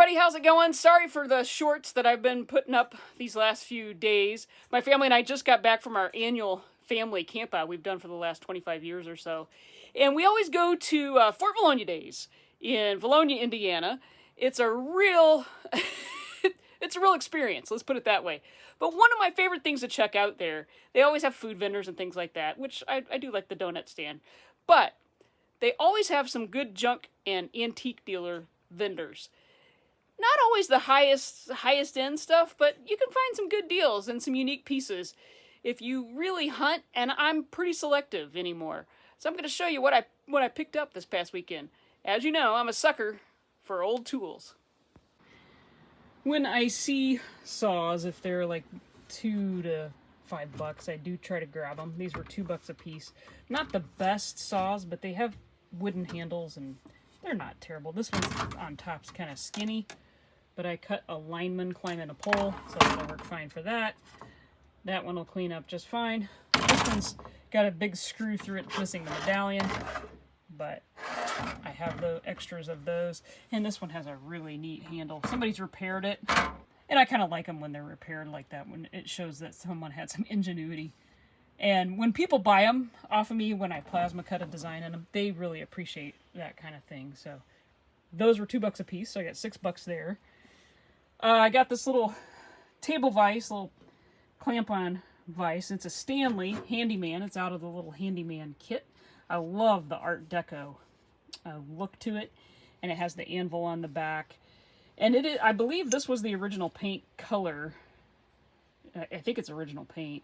everybody, how's it going? Sorry for the shorts that I've been putting up these last few days. My family and I just got back from our annual family camp out we've done for the last 25 years or so. And we always go to Fort Valonia Days in Valonia, Indiana. It's a real it's a real experience, let's put it that way. But one of my favorite things to check out there, they always have food vendors and things like that, which I do like the donut stand. But they always have some good junk and antique dealer vendors. Not always the highest end stuff, but you can find some good deals and some unique pieces if you really hunt, and I'm pretty selective anymore. So I'm going to show you what I picked up this past weekend. As you know, I'm a sucker for old tools. When I see saws, if they're like $2 to $5, I do try to grab them. These were $2 a piece. Not the best saws, but they have wooden handles and they're not terrible. This one's on top's kind of skinny, but I cut a lineman climbing a pole, so that'll work fine for that. That one will clean up just fine. This one's got a big screw through it missing the medallion, but I have the extras of those. And this one has a really neat handle. Somebody's repaired it, and I kind of like them when they're repaired like that, when it shows that someone had some ingenuity. And when people buy them off of me, when I plasma cut a design in them, they really appreciate that kind of thing. So those were $2 a piece, so I got $6 there. I got this little table vise, little clamp-on vise. It's a Stanley Handyman. It's out of the little Handyman kit. I love the Art Deco look to it, and it has the anvil on the back. And it is, I believe this was the original paint color. I think it's original paint.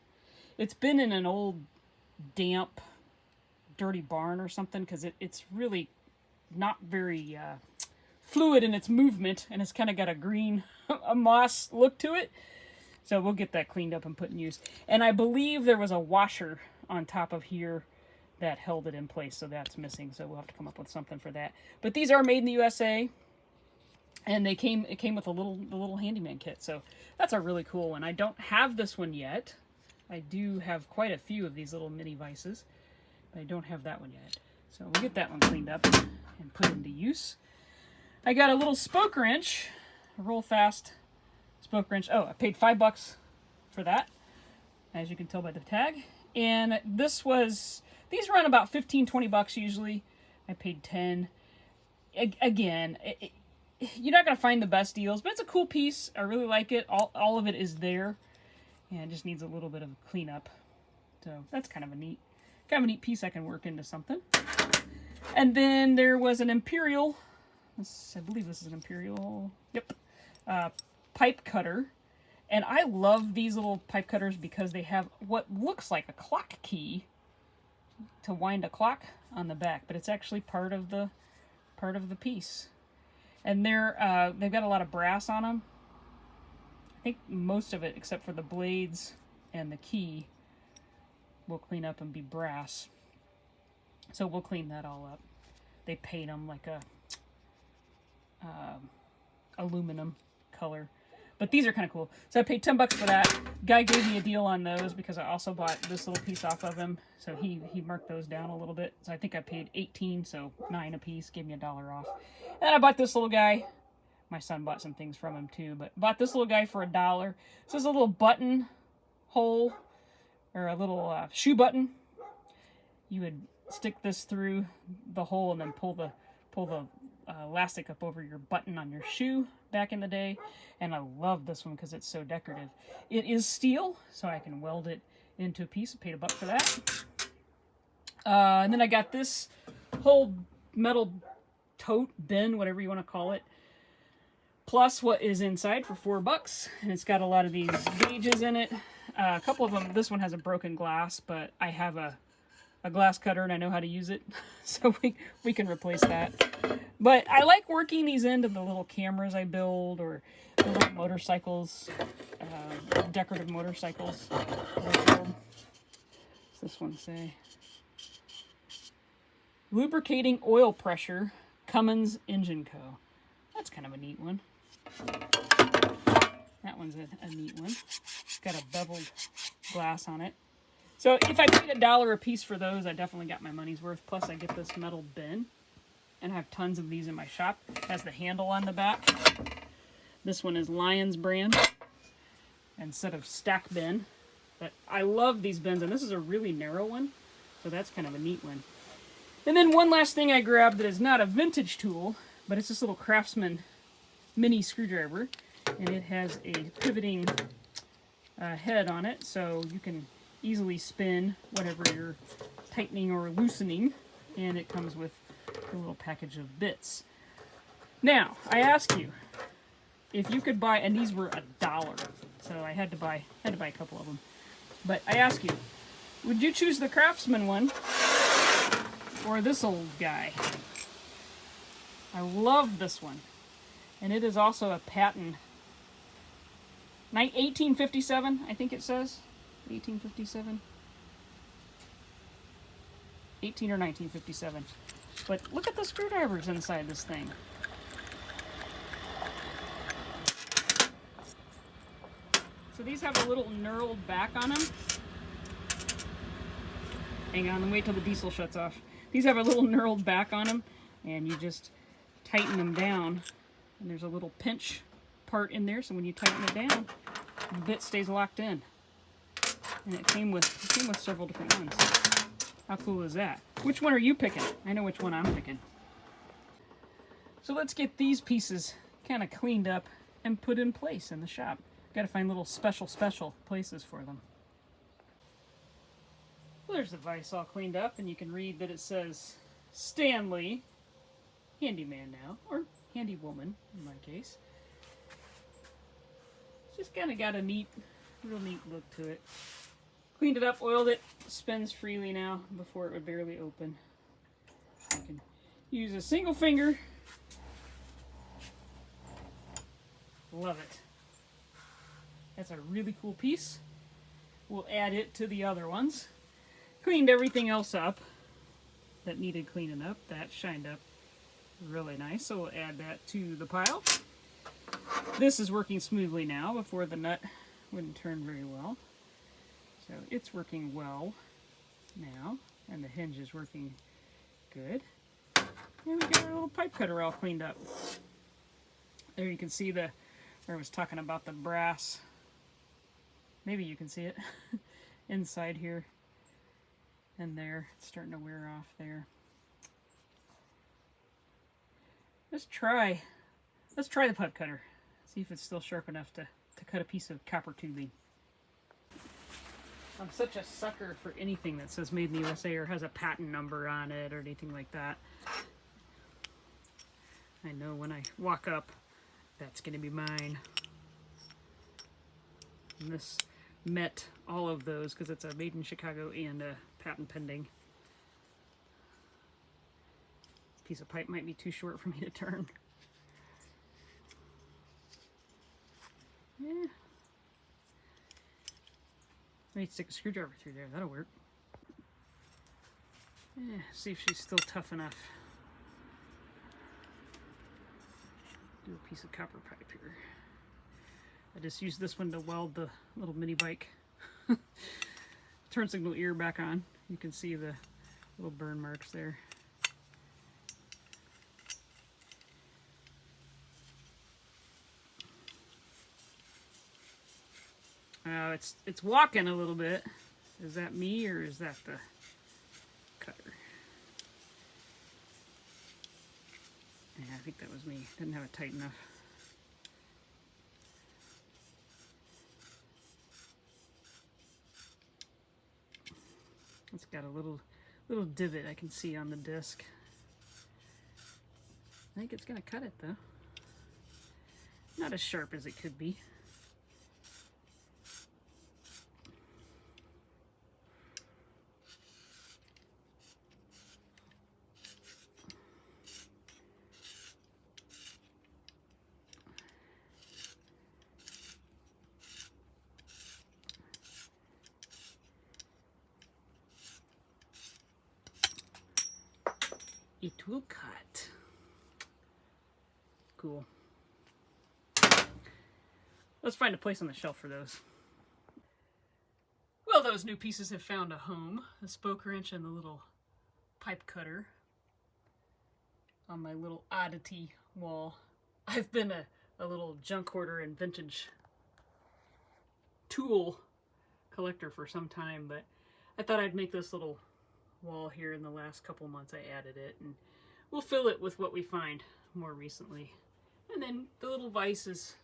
It's been in an old, damp, dirty barn or something, because it's really not very fluid in its movement, and it's kind of got a green, a moss look to it. So we'll get that cleaned up and put in use. And I believe there was a washer on top of here that held it in place, so that's missing. So we'll have to come up with something for that. But these are made in the USA, and it came with the little handyman kit. So that's a really cool one. I don't have this one yet. I do have quite a few of these little mini vices, but I don't have that one yet. So we'll get that one cleaned up and put into use. I got a little spoke wrench, a roll fast spoke wrench. Oh, I paid $5 for that, as you can tell by the tag. And these run about $15, $20 usually. I paid $10. Again, you're not going to find the best deals, but it's a cool piece. I really like it. All of it is there, and it just needs a little bit of cleanup. So that's kind of a neat piece I can work into something. And then there was an Imperial, I believe this is an Imperial, yep, pipe cutter. And I love these little pipe cutters because they have what looks like a clock key to wind a clock on the back, but it's actually part of the piece. And they've got a lot of brass on them. I think most of it, except for the blades and the key, will clean up and be brass. So we'll clean that all up. They paint them like a aluminum color. But these are kind of cool. So I paid $10 for that. Guy gave me a deal on those because I also bought this little piece off of him. So he marked those down a little bit. So I think I paid $18, so $9 a piece. Gave me $1 off. And then I bought this little guy. My son bought some things from him too, but bought this little guy for $1. So it's a little button hole, or a little shoe button. You would stick this through the hole and then pull the elastic up over your button on your shoe back in the day. And I love this one because it's so decorative. It is steel, so I can weld it into a piece. I paid $1 for that. And then I got this whole metal tote, bin, whatever you want to call it, plus what is inside for $4. And it's got a lot of these gauges in it. A couple of them, this one has a broken glass, but I have a glass cutter and I know how to use it, so we can replace that. But I like working these into the little cameras I build, or the little motorcycles, decorative motorcycles. What's this one say? Lubricating oil pressure, Cummins Engine Co. That's kind of a neat one. That one's a neat one. It's got a beveled glass on it. So if I paid $1 a piece for those, I definitely got my money's worth. Plus I get this metal bin, and I have tons of these in my shop. It has the handle on the back. This one is Lion's brand instead of stack bin. But I love these bins, and this is a really narrow one, so that's kind of a neat one. And then one last thing I grabbed that is not a vintage tool, but it's this little Craftsman mini screwdriver, and it has a pivoting head on it, so you can easily spin whatever you're tightening or loosening, and it comes with a little package of bits. Now, I ask you, if you could buy, and these were $1, so I had to buy a couple of them. But I ask you, would you choose the Craftsman one or this old guy? I love this one, and it is also a patent. 1857, I think it says. 1857. 18 or 1957. But look at the screwdrivers inside this thing. So these have a little knurled back on them. Hang on, wait till the diesel shuts off. These have a little knurled back on them, and you just tighten them down. And there's a little pinch part in there, so when you tighten it down, the bit stays locked in. And it came with several different ones. How cool is that? Which one are you picking? I know which one I'm picking. So let's get these pieces kind of cleaned up and put in place in the shop. Got to find little special places for them. Well, there's the vise all cleaned up, and you can read that it says Stanley, handyman now, or handy woman in my case. It's just kind of got a real neat look to it. Cleaned it up, oiled it, spins freely now. Before it would barely open. You can use a single finger. Love it. That's a really cool piece. We'll add it to the other ones. Cleaned everything else up that needed cleaning up. That shined up really nice, so we'll add that to the pile. This is working smoothly now. Before, the nut wouldn't turn very well. So it's working well now, and the hinge is working good. And we got our little pipe cutter all cleaned up. There you can see where I was talking about the brass. Maybe you can see it inside here and there. It's starting to wear off there. Let's try the pipe cutter. See if it's still sharp enough to cut a piece of copper tubing. I'm such a sucker for anything that says made in the USA or has a patent number on it or anything like that. I know when I walk up, that's going to be mine. And this met all of those because it's a made in Chicago and a patent pending. Piece of pipe might be too short for me to turn. Yeah. I need to stick a screwdriver through there. That'll work. Yeah, see if she's still tough enough. Do a piece of copper pipe here. I just used this one to weld the little mini bike turn signal ear back on. You can see the little burn marks there. It's walking a little bit. Is that me or is that the cutter? Yeah, I think that was me. Didn't have it tight enough. It's got a little divot I can see on the disc. I think it's gonna cut it though. Not as sharp as it could be. It will cut. Cool. Let's find a place on the shelf for those. Well, those new pieces have found a home. The spoke wrench and the little pipe cutter on my little oddity wall. I've been a a little junk hoarder and vintage tool collector for some time, but I thought I'd make this little wall here. In the last couple months I added it, and we'll fill it with what we find more recently. And then the little vise is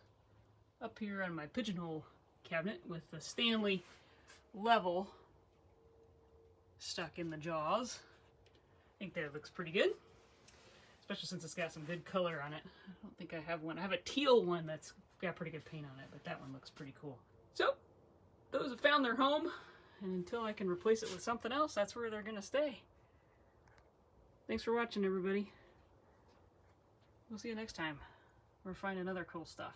up here on my pigeonhole cabinet with the Stanley level stuck in the jaws. I think that looks pretty good, especially since it's got some good color on it. I don't think I have one. I have a teal one that's got pretty good paint on it, but that one looks pretty cool. So those have found their home, and until I can replace it with something else, that's where they're gonna stay. Thanks for watching, everybody. We'll see you next time. We're finding other cool stuff.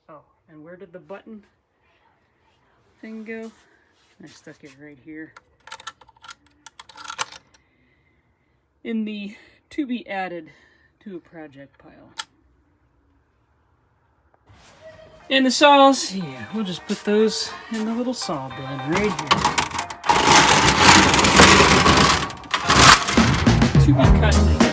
Oh, and where did the button thing go? I stuck it right here in the to be added to a project pile. And the saws, yeah, we'll just put those in the little saw bin right here. To be cut later.